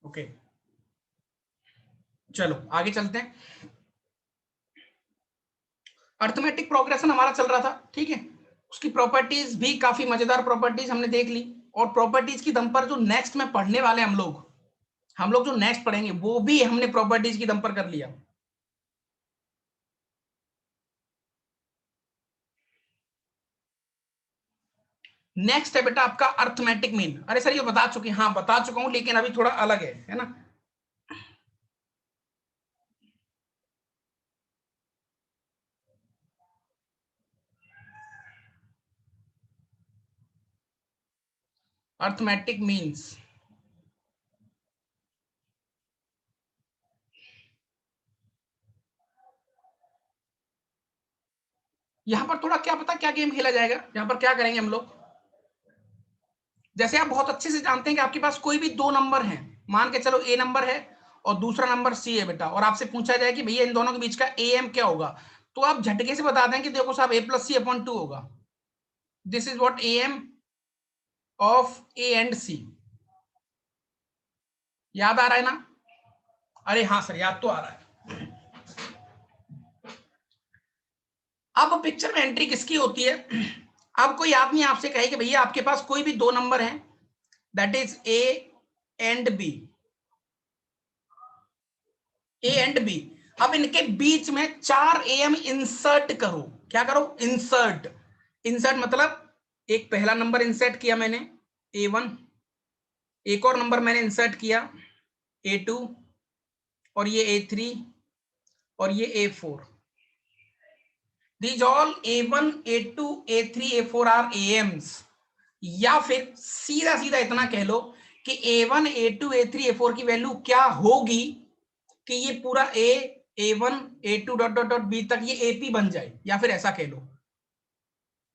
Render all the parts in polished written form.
Okay, चलो आगे चलते हैं। अर्थमेटिक प्रोग्रेशन हमारा चल रहा था, ठीक है। उसकी प्रॉपर्टीज भी काफी मजेदार प्रॉपर्टीज हमने देख ली, और प्रॉपर्टीज की दम पर जो नेक्स्ट में पढ़ने वाले हम लोग जो नेक्स्ट पढ़ेंगे वो भी हमने प्रॉपर्टीज की दम पर कर लिया। नेक्स्ट है बेटा आपका अर्थमेटिक मीन। अरे सर ये बता चुके, हाँ बता चुका हूं, लेकिन अभी थोड़ा अलग है ना। अर्थमेटिक मीन्स यहां पर थोड़ा क्या पता क्या गेम खेला जाएगा। यहां पर क्या करेंगे हम लोग, जैसे आप बहुत अच्छे से जानते हैं कि आपके पास कोई भी दो नंबर हैं, मान के चलो ए नंबर है और दूसरा नंबर सी है बेटा, और आपसे पूछा जाए कि भैया इन दोनों के बीच का ए एम क्या होगा, तो आप झटके से बता दें कि देखो साहब ए प्लस सी अपॉन 2 होगा। This is what A M of a and c. याद आ रहा है ना? अरे हाँ सर याद तो आ रहा है। अब पिक्चर में एंट्री किसकी होती है? अब कोई आदमी आपसे कहे कि भैया आपके पास कोई भी दो नंबर हैं, that is A and B, A and B. अब इनके बीच में 4 एम इंसर्ट करो। क्या करो? इंसर्ट। इंसर्ट मतलब एक पहला नंबर इंसर्ट किया मैंने A1, एक और नंबर मैंने इंसर्ट किया A2, और ये A3, और ये A4। These all A1, A2, A3, A4 are AMs। या फिर सीधा सीधा इतना कह लो कि A1, A2, A3, A4 की वैल्यू क्या होगी कि ये पूरा A1, A2 dot dot dot B तक ये AP बन जाए, या फिर ऐसा कह लो,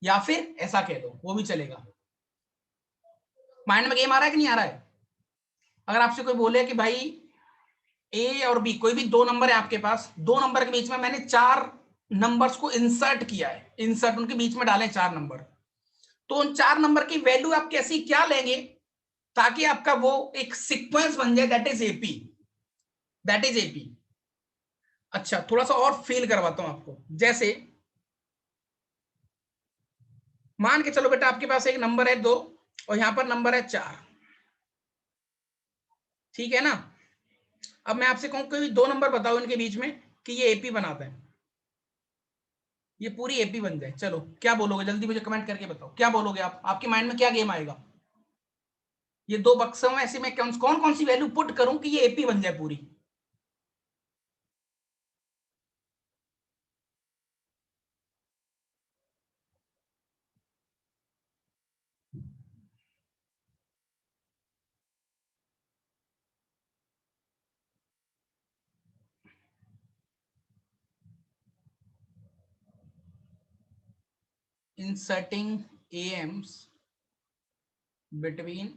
या फिर ऐसा कह दो, वो भी चलेगा। माइंड में गेम आ रहा है कि नहीं आ रहा है? अगर आपसे कोई बोले कि भाई ए और बी, कोई भी दो नंबर है आपके पास, दो नंबर के बीच में मैंने 4 नंबर्स को इंसर्ट किया है, इंसर्ट उनके बीच में डालें 4 नंबर, तो उन 4 नंबर की वैल्यू आप कैसी क्या लेंगे ताकि आपका वो एक सीक्वेंस बन जाए, that is AP, that is AP. अच्छा थोड़ा सा और फील करवाता हूं आपको। जैसे मान के चलो बेटा आपके पास एक नंबर है 2 और यहां पर नंबर है 4, ठीक है ना। अब मैं आपसे कहूं कोई दो नंबर बताओ इनके बीच में कि ये एपी बनाता है, ये पूरी एपी बन जाए, चलो क्या बोलोगे? जल्दी मुझे कमेंट करके बताओ क्या बोलोगे आप, आपके माइंड में क्या गेम आएगा? ये दो बक्सों में ऐसे मैं कौन कौन सी वैल्यू पुट करूं कि ये एपी बन जाए पूरी? Inserting AIIMS between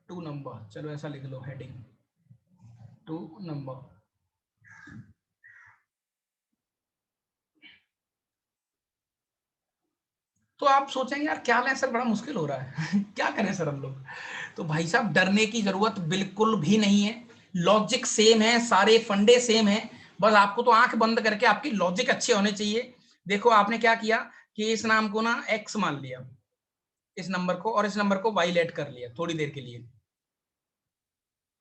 two number, चलो ऐसा लिख लो हेडिंग, टू नंबर। तो आप सोचेंगे यार क्या लें सर, बड़ा मुश्किल हो रहा है क्या करें सर हम लोग? तो भाई साहब डरने की जरूरत बिल्कुल भी नहीं है। लॉजिक सेम है, सारे फंडे सेम है, बस आपको तो आंख बंद करके आपकी लॉजिक अच्छे होने चाहिए। देखो आपने क्या किया कि इस नाम को ना एक्स मान लिया, इस नंबर को, और इस नंबर को वाई लेट कर लिया थोड़ी देर के लिए।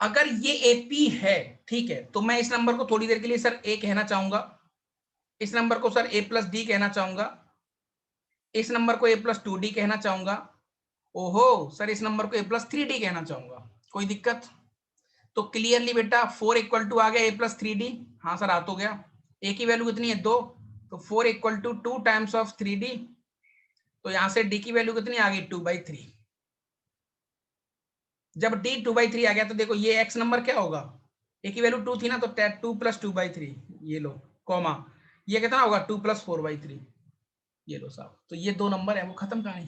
अगर ये एपी है, ठीक है, तो मैं इस नंबर को थोड़ी देर के लिए सर ए कहना चाहूंगा, इस नंबर को सर ए प्लस डी कहना चाहूंगा, इस नंबर को ए प्लस 2D कहना चाहूंगा, ओहो सर इस नंबर को ए प्लस 3D कहना चाहूंगा। कोई दिक्कत? तो क्लियरली बेटा 4 इक्वल टू आ गया ए प्लस 3D। हाँ सर आ तो गया। ए की वैल्यू कितनी है 2, तो 4 equal to 2 times of 3D, तो यहां से डी की वैल्यू कितनी आ गई 2/3। जब डी 2/3 आ गया तो देखो ये एक्स नंबर क्या होगा, ए की वैल्यू 2 थी ना, तो 2 प्लस 2/3, ये लो कॉमा, ये कितना होगा 2 प्लस 4/3, ये लो साहब। तो ये दो नंबर है, वो खत्म कहानी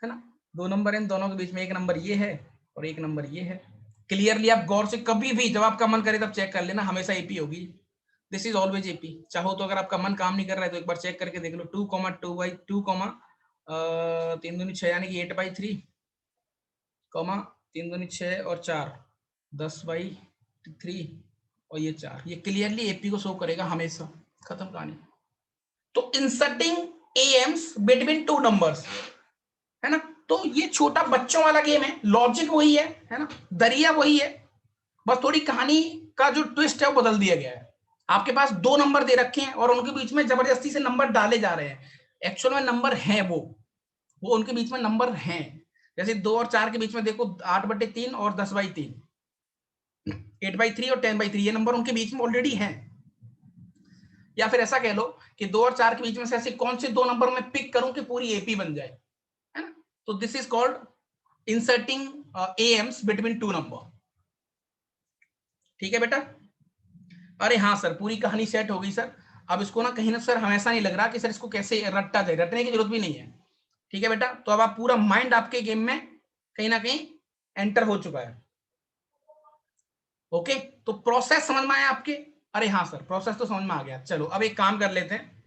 है ना। दो नंबर है, इन दोनों के बीच में एक नंबर ये है और एक नंबर ये है। क्लियरली आप गौर से कभी भी जब आपका मन करे तब चेक कर लेना, हमेशा एपी होगी। This is always AP. चाहो तो अगर आपका मन काम नहीं कर रहा है तो एक बार चेक करके देख लो, 2,2/2, 3 दूनी 6 यानी कि 8/3, 3 दूनी 6 और 4, 10/3 और ये 4, ये क्लियरली एपी को शो करेगा हमेशा। खत्म कहानी। तो inserting AMs between two numbers, है ना। तो ये छोटा बच्चों वाला गेम है, लॉजिक वही है ना, दरिया वही है, बस थोड़ी कहानी का जो ट्विस्ट है वो बदल दिया गया है। आपके पास दो नंबर दे रखे हैं और उनके बीच में जबरदस्ती से नंबर डाले जा रहे हैं। एक्चुअल में नंबर हैं वो उनके बीच में नंबर हैं। जैसे 2 और 4 के बीच में देखो 8/3 और 10/3, 8/3 और 10/3, ये नंबर उनके बीच में ऑलरेडी हैं। या फिर ऐसा कह लो कि 2 और 4 के बीच में से ऐसे कौन से दो नंबर मैं पिक करूं कि पूरी एपी बन जाए, है ना। तो this is called inserting AMs between two number. ठीक है बेटा। अरे हाँ सर, पूरी कहानी सेट हो गई सर। अब इसको ना कहीं ना सर हमेशा नहीं लग रहा कि सर इसको कैसे रट्टा जाए, रटने की जरूरत भी नहीं है। ठीक है बेटा, तो अब आप पूरा माइंड आपके गेम में कहीं ना कहीं एंटर हो चुका है। ओके, तो प्रोसेस समझ में आया आपके? अरे हाँ सर, प्रोसेस तो समझ में आ गया। चलो अब एक काम कर लेते हैं,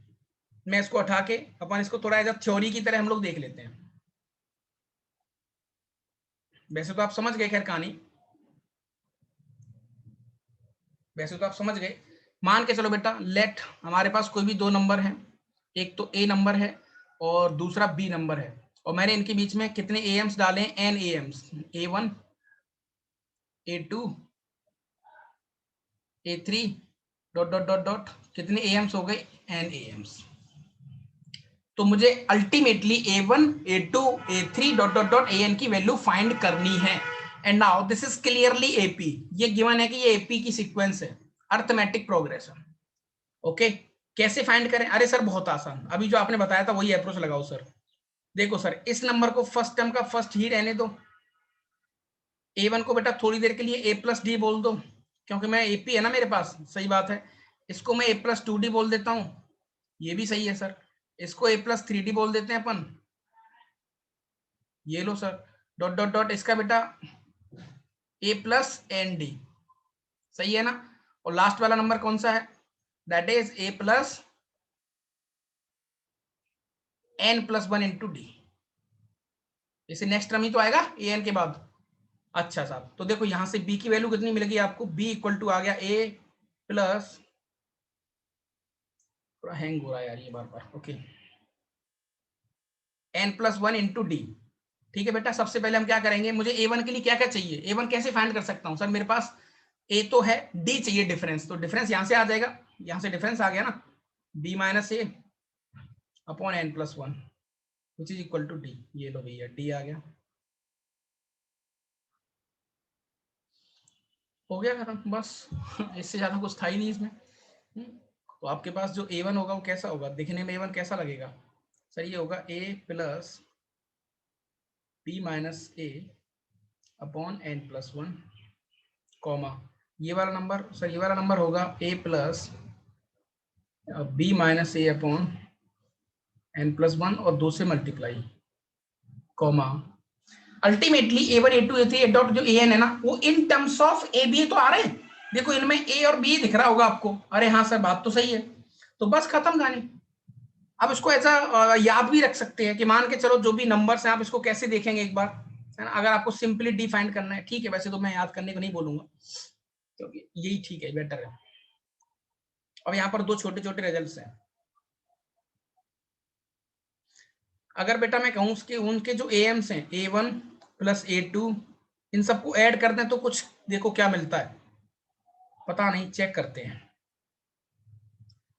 मैं इसको उठा के अपन इसको थोड़ा एज अ थ्योरी की तरह हम लोग देख लेते हैं। वैसे तो आप समझ गए खैर कहानी, वैसे तो आप समझ गए। मान के चलो बेटा, लेट हमारे पास कोई भी दो नंबर है, एक तो ए नंबर है और दूसरा बी नंबर है, और मैंने इनके बीच में कितने एएम्स डाले हैं? N AMs, A1 A2 A3 dot dot dot dot, कितने एएम्स हो गए? N AMs. तो मुझे ultimately A1 A2 A3 dot dot dot AN की वैल्यू फाइंड करनी है। And now this is clearly AP, ये गिवन है कि ये एपी की सीक्वेंस है, अर्थमेटिक प्रोग्रेशन। ओके, कैसे फाइंड करें? अरे सर बहुत आसान, अभी जो आपने बताया था वही अप्रोच लगाओ सर। देखो सर, इस नंबर को फर्स्ट टर्म का फर्स्ट ही रहने दो, A1 को बेटा थोड़ी देर के लिए A+D बोल दो, क्योंकि मैं AP है ना मेरे पास, सही बात है। इसको मैं A+2D बोल देता हूं, ये भी सही है सर। इसको A+3D बोल देते हैं अपन, ये लो सर। डॉट डॉट डॉट इसका बेटा A+ND, सही है ना। और लास्ट वाला नंबर कौन सा है? That is A+N+1 into D. इसे नेक्स्ट टर्म ही तो आएगा AN के बाद। अच्छा साहब, तो देखो यहां से B की वैल्यू कितनी मिलेगी आपको? B इक्वल टू आ गया A+, थोड़ा हैंग हो रहा है यार ये बार बार। Okay, N+1 into d. ठीक है बेटा, सबसे पहले हम क्या करेंगे, मुझे A1 के लिए क्या क्या चाहिए? A1 कैसे फाइंड कर सकता हूं सर? मेरे पास A तो है, D चाहिए डिफरेंस, तो डिफरेंस यहां से आ जाएगा, यहां से डिफरेंस आ गया ना, B minus A upon N+1 which is equal to D। ये लो भैया, D आ गया, हो गया खत्म बस। इससे ज्यादा कुछ था ही नहीं इसमें। तो आपके पास जो A1 होगा वो कैसा होगा? दिखने में A1 कैसा लगेगा सर? ये होगा A+B minus A upon N+1 comma, ये वाला नंबर सर, ये वाला नंबर होगा A+B minus A upon N+1 और 2 से multiply comma, ultimately A1 A2 A3 dot जो AN है ना, वो इन टर्म्स ऑफ AB तो आ रहे हैं। देखो इनमें A और B दिख रहा होगा आपको। अरे हाँ सर, बात तो सही है। तो बस खत्म कहानी। अब इसको ऐसा याद भी रख सकते हैं कि मान के चलो जो भी नंबर्स हैं आप इसको कैसे देखेंगे एक बार, है ना। अगर आपको सिंपली डिफाइन करना है, ठीक है, वैसे तो मैं याद करने को नहीं बोलूंगा क्योंकि यही ठीक है, बेटर है। अब यहाँ पर दो छोटे छोटे रिजल्ट्स हैं। अगर बेटा मैं कहूँ उसके उनके जो एम्स हैं A1 प्लस A2, इन सबको ऐड कर दें तो कुछ देखो क्या मिलता है, पता नहीं, चेक करते हैं।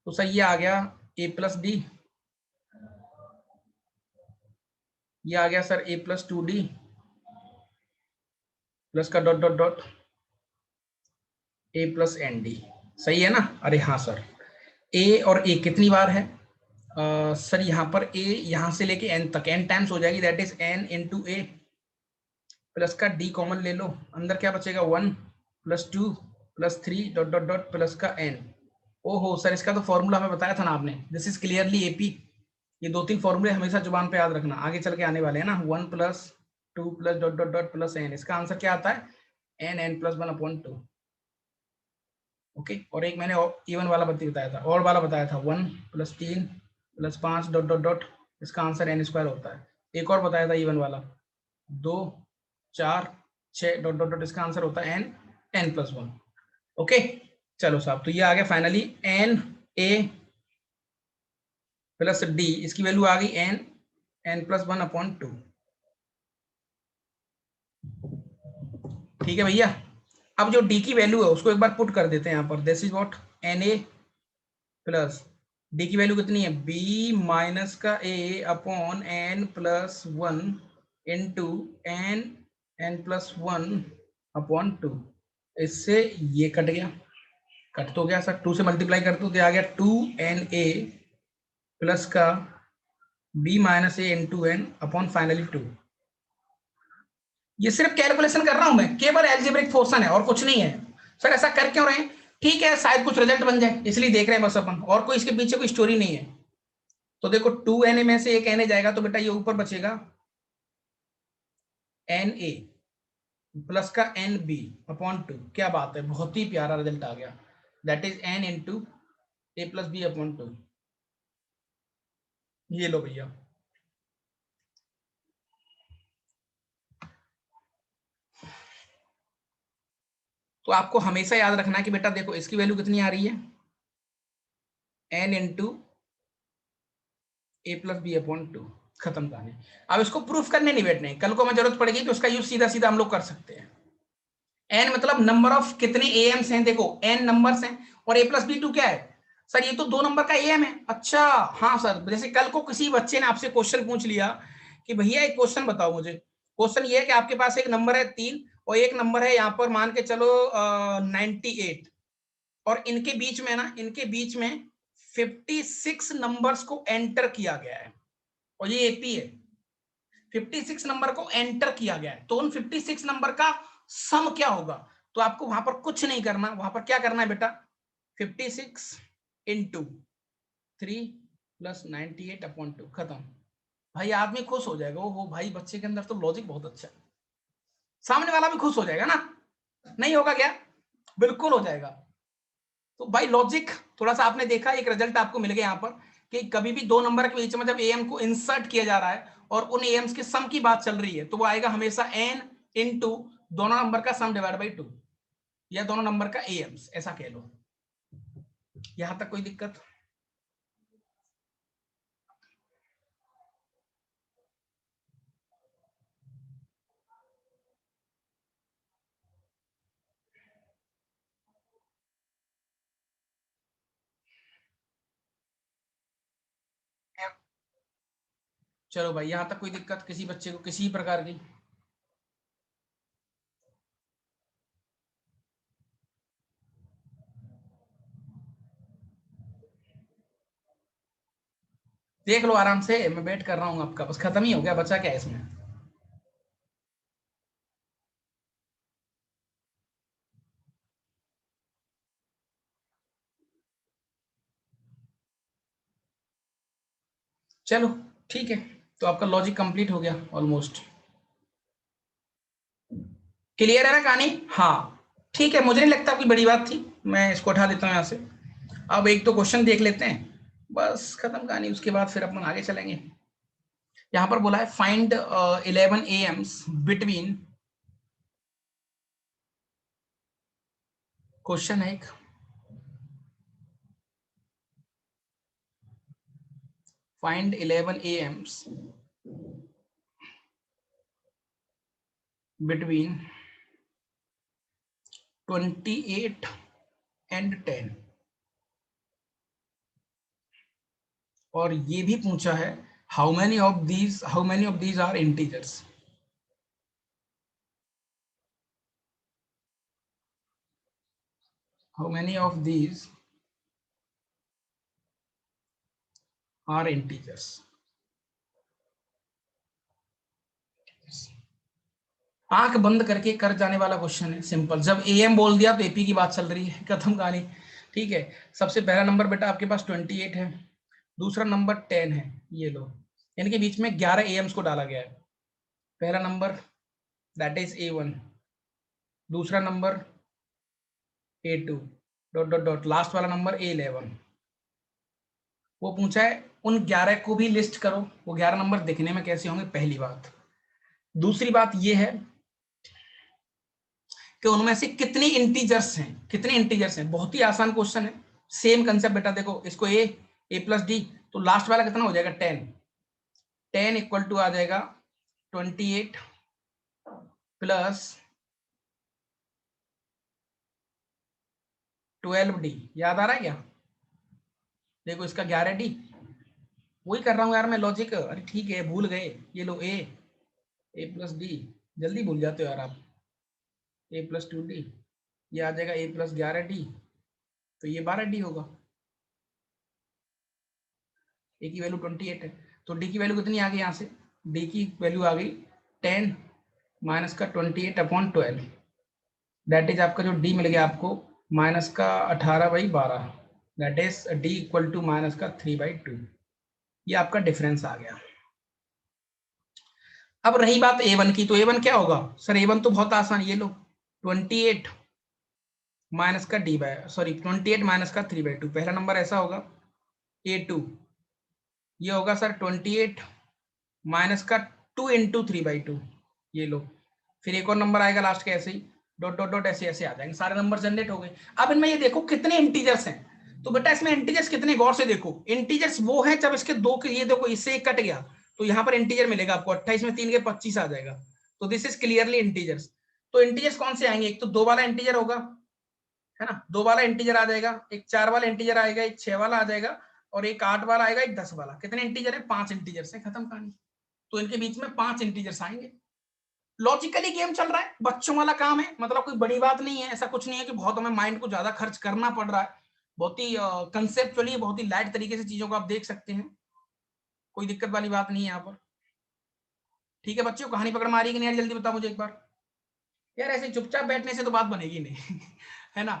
तो सर ये आ गया A+D, ये आ गया सर A+2D प्लस का डॉट डॉट डॉट A+ND, सही है ना। अरे हाँ सर, A और A कितनी बार है? सर यहाँ पर A यहाँ से लेके N तक N टाइम्स हो जाएगी, that is N into A plus का D कॉमन ले लो, अंदर क्या बचेगा? 1 plus 2 plus 3 dot dot dot plus का N। ओहो सर, इसका तो फॉर्मूला हमें बताया था ना आपने, दिस इज क्लियरली AP। ये 2-3 फॉर्मूले हमेशा जुबान पे याद रखना, आगे चल के आने वाले हैं ना। 1 plus 2 plus dot dot dot plus N, इसका आंसर क्या आता है? N+1 upon 2। ओके, और एक मैंने इवन वाला बताया था, और वाला बताया था 1 plus 3 plus 5 dot dot dot, इसका आंसर N² होता है। एक और बताया था इवन वाला, 2 4 6 डॉट डॉट डॉट, इसका आंसर होता है N n+1। ओके चलो साहब, तो ये आ गया फाइनली NA+D, इसकी वैल्यू आ गई n+1/2। ठीक है भैया। अब जो D की वैल्यू है उसको एक बार पुट कर देते हैं यहाँ पर। This is what Na plus D की वैल्यू कितनी है, B माइनस का A/n+1 इंटू n+1/2। इससे ये कट गया, कट तो गया सर, 2 से मल्टीप्लाई करते तो आ गया 2Na प्लस का B minus A into n upon finally 2। ये सिर्फ कैलकुलेशन कर रहा हूं मैं, केवल एल्जेब्रिक फंक्शन है और कुछ नहीं है। सर ऐसा कर क्यों रहे हैं, ठीक है शायद कुछ रिजल्ट बन जाए इसलिए देख रहे हैं बस अपन, और कोई इसके पीछे कोई स्टोरी नहीं है। तो देखो 2Na में से एक Na जाएगा तो बेटा ये ऊपर बचेगा Na प्लस का NB/2। क्या बात है, बहुत ही प्यारा रिजल्ट आ गया। That is n into A+B/2। ये लो भैया। तो आपको हमेशा याद रखना है कि बेटा देखो इसकी वैल्यू कितनी आ रही है, n इंटू A+B/2। खत्म कहानी। अब इसको प्रूफ करने नहीं बैठने, कल को हमें जरूरत पड़ेगी तो उसका यूज सीधा सीधा हम लोग कर सकते हैं। n मतलब नंबर ऑफ कितने एम्स हैं, देखो n नंबर्स हैं और A+B2 क्या है सर, ये तो 2 नंबर का एम है। अच्छा हाँ सर, जैसे कल को किसी बच्चे ने आपसे क्वेश्चन पूछ लिया कि भैया एक क्वेश्चन बताओ मुझे, क्वेश्चन ये है कि आपके पास एक नंबर है 3 और एक नंबर है यहाँ पर मान के चलो 98, और इनके बीच में ना, इनके बीच में 56 नंबर्स को एंटर किया गया है और ये एपी है। 56 नंबर को एंटर किया गया है तो उन 56 नंबर का सम क्या होगा। तो आपको वहां पर कुछ नहीं करना, वहां पर क्या करना है बेटा, 56 इंटू 3 प्लस 98/2। खत्म। भाई आदमी खुश हो जाएगा, ओ भाई बच्चे के अंदर तो लॉजिक बहुत अच्छा है, सामने वाला भी खुश हो जाएगा ना, नहीं होगा क्या, बिल्कुल हो जाएगा। तो भाई लॉजिक थोड़ा सा आपने देखा, एक रिजल्ट आपको मिल गया यहाँ पर कि कभी भी 2 नंबर के बीच में जब एम को इंसर्ट किया जा रहा है और उन एम्स के सम की बात चल रही है तो वो आएगा हमेशा n इंटू दोनों नंबर का सम डिवाइड बाई 2 या दोनों नंबर का एम्स, ऐसा कह लो। यहां तक कोई दिक्कत। चलो भाई यहां तक कोई दिक्कत किसी बच्चे को किसी प्रकार की। देख लो आराम से, मैं वेट कर रहा हूँ आपका, बस खत्म ही हो गया, बचा क्या है इसमें। चलो ठीक है, तो आपका लॉजिक कंप्लीट हो गया ऑलमोस्ट। क्लियर है ना कहानी, हाँ ठीक है, मुझे नहीं लगता कोई बड़ी बात थी, मैं इसको उठा देता हूँ यहाँ से। अब एक तो क्वेश्चन देख लेते हैं, बस खत्म कहानी, उसके बाद फिर अपन आगे चलेंगे। यहाँ पर बोला है फाइंड 11 एम्स बिटवीन, क्वेश्चन है एक, फाइंड 11 एम्स बिटवीन 28 and 10, और ये भी पूछा है how many of these are integers. How many of these are integers. आंख बंद करके कर जाने वाला क्वेश्चन है, सिंपल। जब एम बोल दिया तो एपी की बात चल रही है, खत्म कहानी। ठीक है, सबसे पहला नंबर बेटा आपके पास 28 है, दूसरा नंबर 10 है, ये लो, इनके बीच में 11 एम्स को डाला गया है। पहला नंबर दैट इज A1, दूसरा number A2 dot dot dot, last वाला नंबर A11। वो पूछा है उन 11 को भी लिस्ट करो, वो 11 नंबर दिखने में कैसे होंगे, पहली बात। दूसरी बात ये है कि उनमें से कितने इंटीजर्स हैं, कितने इंटीजर्स हैं। बहुत ही आसान क्वेश्चन है, सेम कंसेप्ट बेटा। देखो इसको ए प्लस डी, तो लास्ट वाला कितना हो जाएगा 10, 10 इक्वल टू आ जाएगा 28 प्लस 12d। याद आ रहा है क्या? देखो इसका 11d, वही कर रहा हूँ यार मैं लॉजिक। अरे ठीक है, भूल गए, ये लो ए प्लस डी, जल्दी भूल जाते हो यार आप। ए प्लस 2d, ये आ जाएगा ए प्लस 11d, तो ये 12d होगा। ए की वैल्यू 28 है, तो डी की वैल्यू कितनी आ गई यहाँ से? डी की वैल्यू आ गई 10 माइनस का 28/12, दैट इज आपका जो डी मिल गया आपको माइनस का 18/12, that is D equal to minus का 3/2। ये आपका डिफरेंस आ गया। अब रही बात a1 की, तो a1 क्या होगा सर? a1 तो बहुत आसान, ये लो 28 माइनस का डी बाय सॉरी 28 माइनस का 3/2, पहला नंबर ऐसा होगा। a2 ये होगा सर 28 माइनस का 2 इंटू 3/2, ये लो। फिर एक और नंबर आएगा लास्ट के, ऐसे ही डॉट डॉट डॉट ऐसे ऐसे आ जाएंगे, सारे नंबर जनरेट हो गए। अब इनमें ये देखो कितने इंटीजर्स हैं, तो बेटा इसमें इंटीजर्स कितने, गौर से देखो। इंटीजर्स वो है जब इसके दो के, ये देखो इससे एक कट गया तो यहाँ पर इंटीजर मिलेगा आपको, 28 में 3 के 25 आ जाएगा, तो दिस इज क्लियरली इंटीजर्स। तो इंटीजर्स कौन से आएंगे? एक तो 2 वाला इंटीजर होगा, है ना, 2 वाला इंटीजर आ जाएगा, एक 4 वाला इंटीजर आएगा, एक 6 वाला आ जाएगा, और एक 8 वाला आएगा, एक 10 वाला। कितने इंटीजर है? 5 इंटीजर्स है, खत्म कहानी। तो इनके बीच में 5 इंटीजर्स आएंगे। लॉजिकली गेम चल रहा है, बच्चों वाला काम है, मतलब कोई बड़ी बात नहीं है, ऐसा कुछ नहीं है कि बहुत हमें माइंड को ज्यादा खर्च करना पड़ रहा है। बहुत ही कंसेप्चुअली, बहुत ही लाइट तरीके से चीजों को आप देख सकते हैं, कोई दिक्कत वाली बात नहीं है यहाँ पर। ठीक है बच्चों, कहानी पकड़ में आ रही है कि नहीं? जल्दी बताओ मुझे एक बार यार, ऐसे चुपचाप बैठने से तो बात बनेगी नहीं है ना,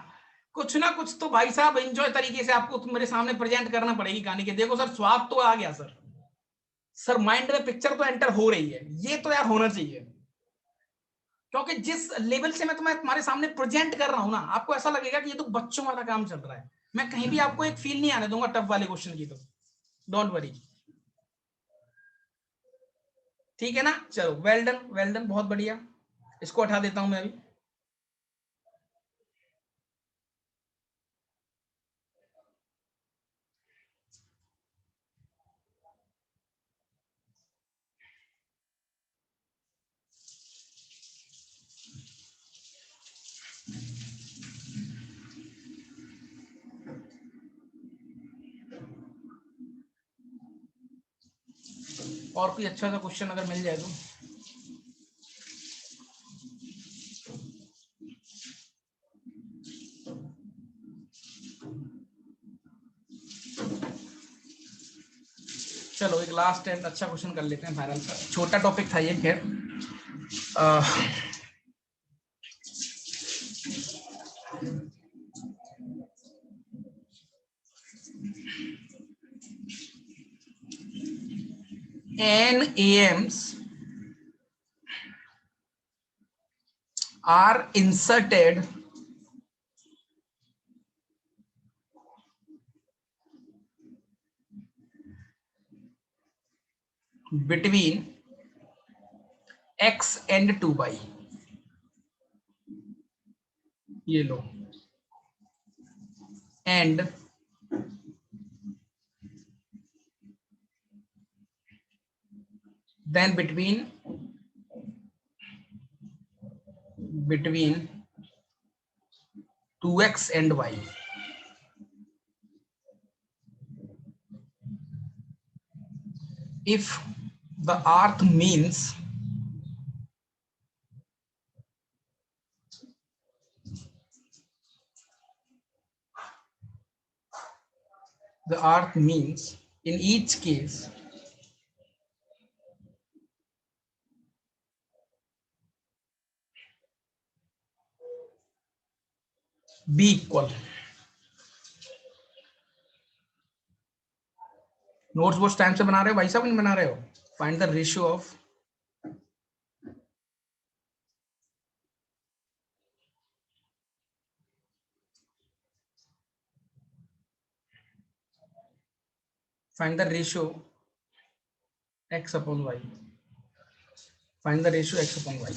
कुछ ना कुछ तो भाई साहब एंजॉय तरीके से आपको मेरे सामने प्रेजेंट करना पड़ेगी कहानी के। देखो सर, स्वाद तो आ गया सर, सर माइंड में पिक्चर तो एंटर हो रही है, ये तो यार होना चाहिए। क्योंकि जिस लेवल से मैं तुम्हारे सामने प्रेजेंट कर रहा हूं ना, आपको ऐसा लगेगा कि ये तो बच्चों वाला काम चल रहा है। मैं कहीं भी आपको एक फील नहीं आने दूंगा टफ वाले क्वेश्चन की, तो डोंट वरी। ठीक है ना, चलो वेल डन, वेल डन, बहुत बढ़िया। इसको हटा देता हूं मैं अभी। और कोई अच्छा सा क्वेश्चन अगर मिल जाए तो। चलो एक लास्ट एंड अच्छा क्वेश्चन कर लेते हैं फाइनल का, छोटा टॉपिक था ये खैर। NAMs are inserted between x and 2y, ये लो, and then between 2x and y. If the earth means in each case be equal, notes votes time से बना रहे हो भाई साहब, नहीं बना रहे हो? Find the ratio of find the ratio x upon y, find the ratio x upon y.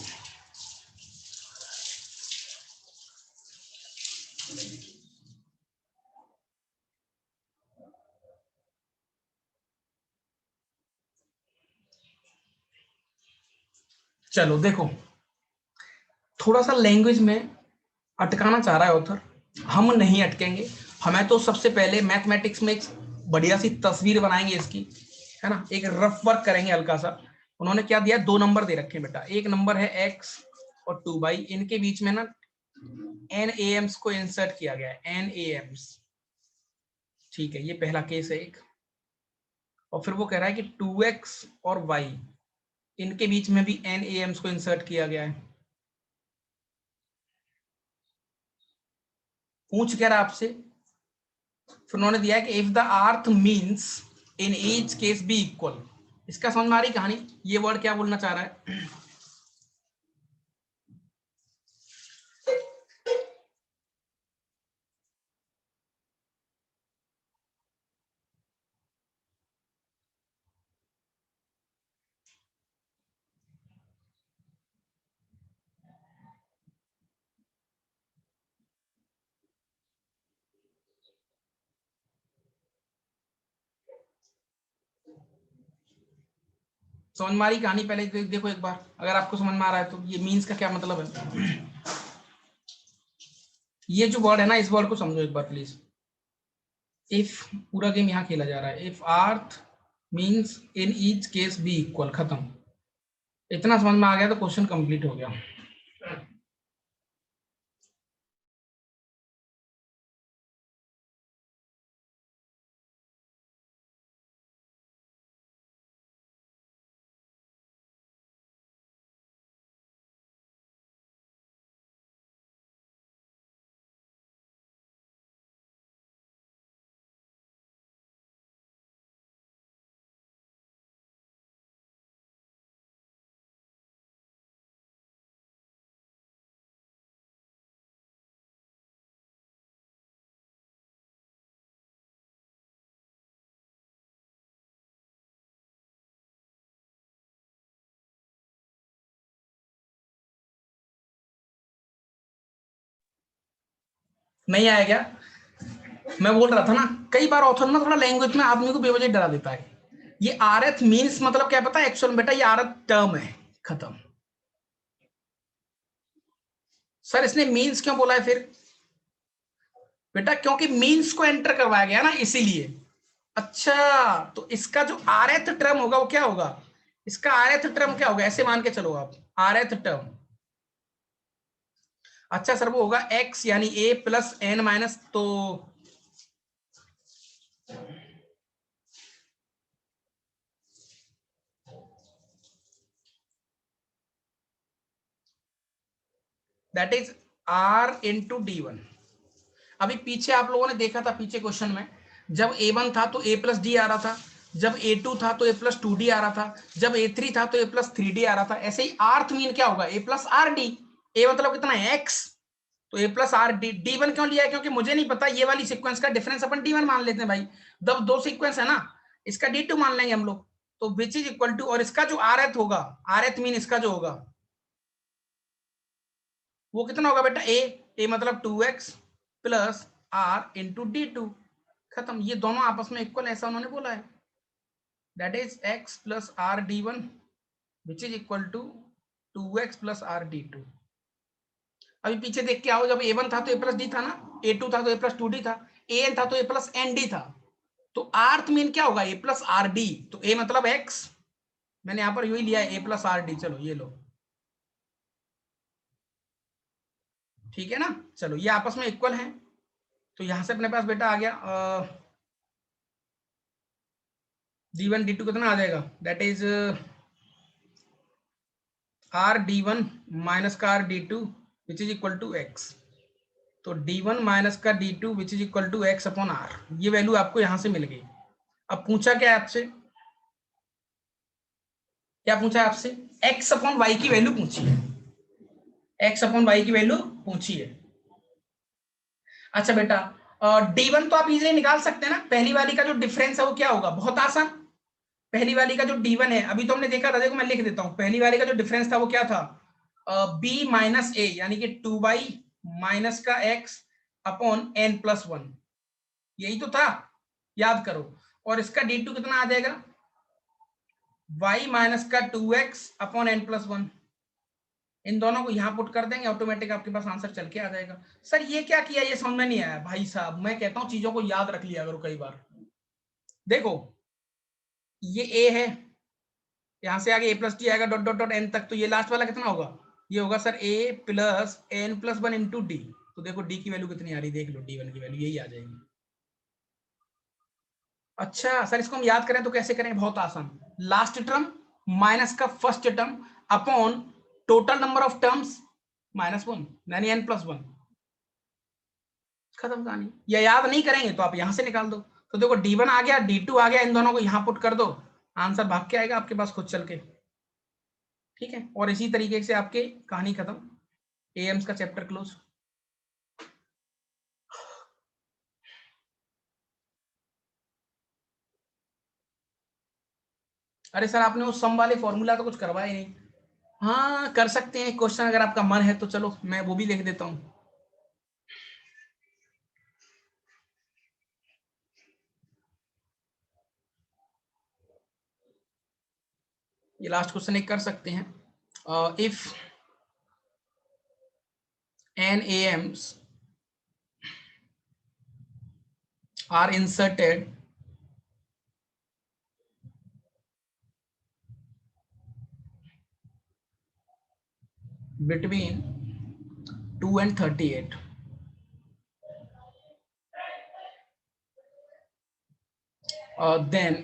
चलो देखो, थोड़ा सा लैंग्वेज में अटकाना चाह रहा है ऑथर, हम नहीं अटकेंगे। हमें तो सबसे पहले मैथमेटिक्स में एक बढ़िया सी तस्वीर बनाएंगे इसकी, है ना, एक रफ वर्क करेंगे हल्का सा। उन्होंने क्या दिया, दो नंबर दे रखे हैं बेटा, एक नंबर है x और 2 बाई, इनके बीच में ना एन ए एम्स को इंसर्ट किया गया है, एन ए एम्स, ठीक है, ये पहला केस है एक। और फिर वो कह रहा है कि 2x और y, इनके बीच में भी एन ए एम्स को इंसर्ट किया गया है। पूछ क्या रहा आपसे, फिर उन्होंने दिया है कि इफ द अर्थ means in each case be equal. इसका समझ में आ रही कहानी, ये वर्ड क्या बोलना चाह रहा है। समझ में आ रही कहानी, पहले देखो एक बार, अगर आपको समझ में आ रहा है तो ये मीन्स का क्या मतलब है। ये जो वर्ड है ना, इस वर्ड को समझो एक बार प्लीज। इफ, पूरा गेम यहाँ खेला जा रहा है, इफ अर्थ means in each case be equal, खत्म। इतना समझ में आ गया तो क्वेश्चन कंप्लीट हो गया। नहीं आया क्या, मैं बोल रहा था ना, कई बार ऑथर ना थोड़ा लैंग्वेज में आदमी को बेवजह डरा देता है। ये आरएथ मीन्स मतलब क्या पता है एक्चुअल में बेटा, ये आरएथ टर्म है, खत्म। सर इसने मीन्स क्यों बोला है फिर, बेटा क्योंकि मीन्स को एंटर करवाया गया ना, इसीलिए। अच्छा, तो इसका जो आरएथ टर्म होगा वो क्या होगा, इसका आरएथ टर्म क्या होगा, ऐसे मान के चलो आप, आरएथ टर्म। अच्छा सर वो होगा x यानी a प्लस एन माइनस, तो that is r into D one. अभी पीछे आप लोगों ने देखा था, पीछे क्वेश्चन में जब a1 था तो a प्लस डी आ रहा था, जब a2 था तो a प्लस टू डी आ रहा था, जब a3 था तो a प्लस थ्री डी आ रहा था। ऐसे ही अर्थ मीन क्या होगा, a plus R D. a मतलब कितना है x, तो a plus R D. D one क्यों लिया है, क्योंकि मुझे नहीं पता ये वाली सीक्वेंस का डिफरेंस अपन डी वन मान लेते हैं भाई। जब दो सीक्वेंस है ना, इसका डी टू मान लेंगे हम लोग, तो विच इज इक्वल टू, और इसका जो आर एथ होगा, आर एथ मीन इसका जो होगा वो कितना होगा बेटा, ए मतलब 2x plus R into D two, खत्म। ये दोनों आपस में इक्वल, ऐसा उन्होंने बोला है। That is x plus R D one which is equal to 2x plus R D two. अभी पीछे देख के आओ, जब a1 था तो a प्लस डी था ना, a2 था तो a प्लस टू डी था, an था तो a प्लस एन डी था। तो अर्थ मीन क्या होगा, a प्लस आर डी, तो a मतलब x, मैंने यहां पर यही लिया है a प्लस आर डी। चलो ये लो, ठीक है ना, चलो ये आपस में इक्वल है। तो यहां से अपने पास बेटा आ गया डी वन डी टू कितना आ जाएगा, that is r D one minus का r D two which is equal to x. तो डी वन माइनस का d two which is equal to x upon r, ये वैल्यू आपको यहां से मिल गई। अब पूछा क्या है आपसे, क्या पूछा है आपसे, एक्स अपॉन वाई की वैल्यू पूछी है, एक्स अपॉन वाई की वैल्यू पूछी है। अच्छा बेटा, डी वन तो आप इजीली निकाल सकते हैं ना, पहली वाली का जो डिफरेंस है वो क्या होगा, बहुत आसान। पहली वाली का जो D1 है, अभी तो हमने देखा था, देखो मैं लिख देता हूं, पहली वाली का जो डिफरेंस था वो क्या था, b माइनस ए, यानी कि 2y माइनस का x upon n plus one, यही तो था, याद करो। और इसका D2 कितना आ जाएगा, y माइनस का 2x upon n plus one. इन दोनों को यहाँ पुट कर देंगे, ऑटोमेटिक आपके पास आंसर चल के आ जाएगा। सर ये क्या किया, ये समझ में नहीं आया भाई साहब। मैं कहता हूँ चीजों को याद रख लिया करो कई बार। देखो ये ए है, यहां से आगे ए प्लस डी आएगा डॉट डॉट डॉट एन तक, तो ये लास्ट वाला कितना होगा, ये होगा sir a plus n plus one into d. तो देखो डी की वैल्यू कितनी आ रही, देख लो डी वन की वैल्यू यही आ जाएगी। अच्छा सर इसको हम याद करें तो कैसे करें, बहुत आसान, लास्ट टर्म माइनस का first term upon total number of terms minus one, यानी एन प्लस वन, खत्म कहानी। या याद नहीं करेंगे तो आप यहां से निकाल दो। तो देखो D1 आ गया, D2 आ गया, इन दोनों को यहां पुट कर दो, आंसर भाग के आएगा आपके पास खुद चल के। ठीक है, और इसी तरीके से आपके कहानी खत्म, एम्स का चैप्टर क्लोज। अरे सर आपने वो सम वाले फॉर्मूला तो कुछ करवाया ही नहीं। हाँ कर सकते हैं क्वेश्चन, अगर आपका मन है तो चलो मैं वो भी लिख देता हूँ। ये लास्ट क्वेश्चन एक कर सकते हैं। If n AMs are inserted between 2 and 38, then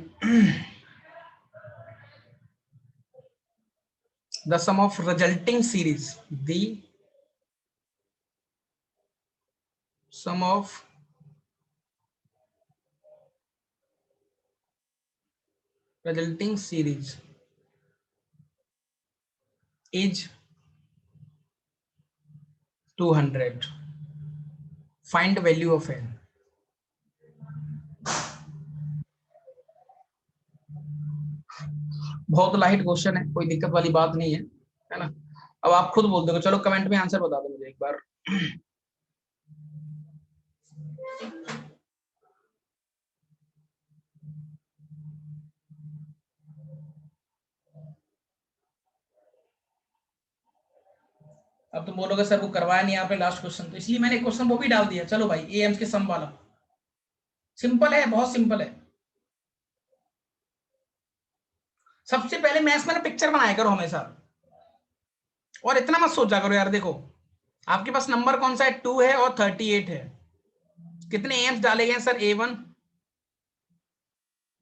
the sum of resulting series, the sum of resulting series is 200. Find value of n. बहुत लाइट क्वेश्चन है, कोई दिक्कत वाली बात नहीं है ना। अब आप खुद बोल दो, चलो कमेंट में आंसर बता दो मुझे एक बार। अब तुम बोलोगे सर वो करवाया नहीं आपने लास्ट क्वेश्चन, तो इसलिए मैंने क्वेश्चन वो भी डाल दिया। चलो भाई एम्स के सम वाला सिंपल है, बहुत सिंपल है। सबसे पहले मैथ्स में ना पिक्चर बनाया करो हमेशा, और इतना मत सोचा करो यार। देखो आपके पास नंबर कौन सा है, 2 है और 38 है। कितने एम्स डाले गए सर, A1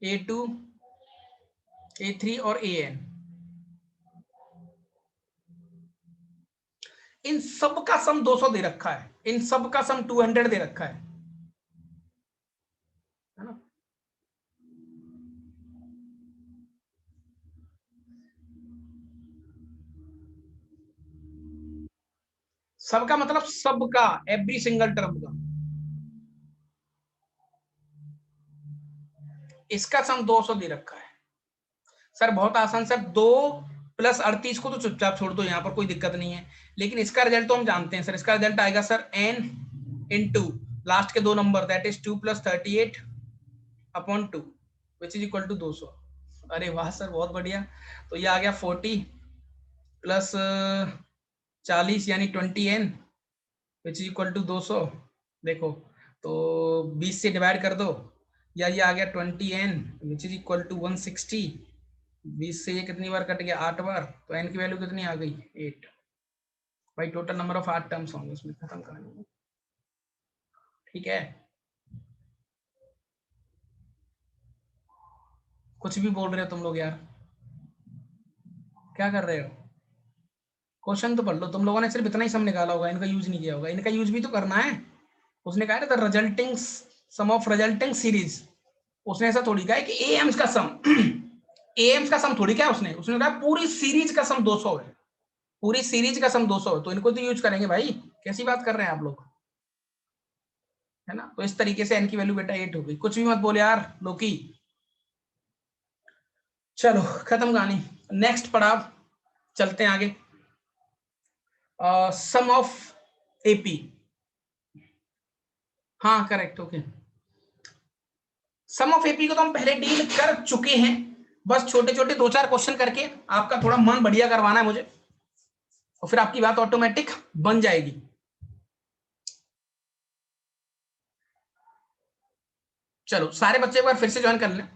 A2 A3 और AN। इन सब का सम 200 दे रखा है, इन सब का सम 200 दे रखा है ना। सबका मतलब सबका, एवरी सिंगल टर्म का। इसका सम 200 दे रखा है सर, बहुत आसान सर। 2 प्लस 38 को तो चुपचाप छोड़ दो, यहाँ पर कोई दिक्कत नहीं है। लेकिन इसका रिजल्ट तो हम जानते हैं सर, इसका रिजल्ट आएगा सर n इंटू लास्ट के दो नंबर, that is 2 plus 38 upon 2 which is equal to 200। अरे वाह सर बहुत बढ़िया। तो ये आ गया 40 प्लस 40 यानी 20n which is equal to 200। देखो तो 20 से डिवाइड कर दो, या ये आ गया 20n which is equal to 160। 20 से ये कितनी बार कट गया, 8 बार, तो n की वैल्यू कितनी आ गई, 8। भाई टोटल नंबर ऑफ 8 टर्म्स होंगे इसमें, खत्म कहानी। ठीक है, कुछ भी बोल रहे हो तुम लोग यार, क्या कर रहे हो। क्वेश्चन तो पढ़ लो, तुम लोगों ने सिर्फ इतना ही सम निकाला होगा, इनका यूज नहीं किया होगा। इनका यूज भी तो करना है। उसने कहा था resulting sum of resulting series, उसने ऐसा थोड़ी कहा है कि एम्स का सम एम्स का सम थोड़ी क्या है, उसने उसने कहा पूरी सीरीज का सम 200 है, पूरी सीरीज का सम 200 है, तो इनको तो यूज करेंगे भाई। कैसी बात कर रहे हैं आप लोग, है ना। तो इस तरीके से एन की वैल्यू बेटा 8 हो गई। कुछ भी मत बोले यार लोकी। चलो खत्म कहानी, नेक्स्ट पड़ाव, चलते हैं आगे। सम ऑफ एपी, हाँ correct, okay. Sum of AP को तो हम पहले डील कर चुके हैं, बस छोटे छोटे 2-4 क्वेश्चन करके आपका थोड़ा मन बढ़िया करवाना है मुझे। और फिर आपकी बात ऑटोमेटिक बन जाएगी। चलो सारे बच्चे एक बार फिर से ज्वाइन कर लें,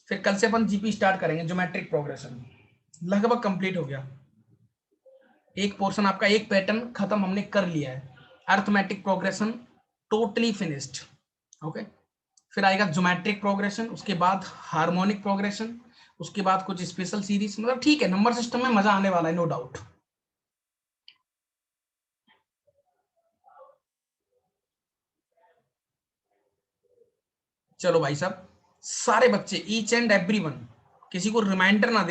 फिर कल से अपन जीपी स्टार्ट करेंगे। ज्योमेट्रिक प्रोग्रेशन लगभग कंप्लीट हो गया, एक पोर्शन आपका, एक पैटर्न खत्म हमने कर लिया है। Arithmetic progression totally finished. Okay, फिर आएगा ज्योमेट्रिक प्रोग्रेशन, उसके बाद हार्मोनिक प्रोग्रेशन, उसके बाद कुछ स्पेशल सीरीज। मतलब ठीक है, नंबर सिस्टम में मजा आने वाला है, नो डाउट। चलो भाई साहब, सारे बच्चे ईच एंड एवरीवन, किसी को रिमाइंडर ना दे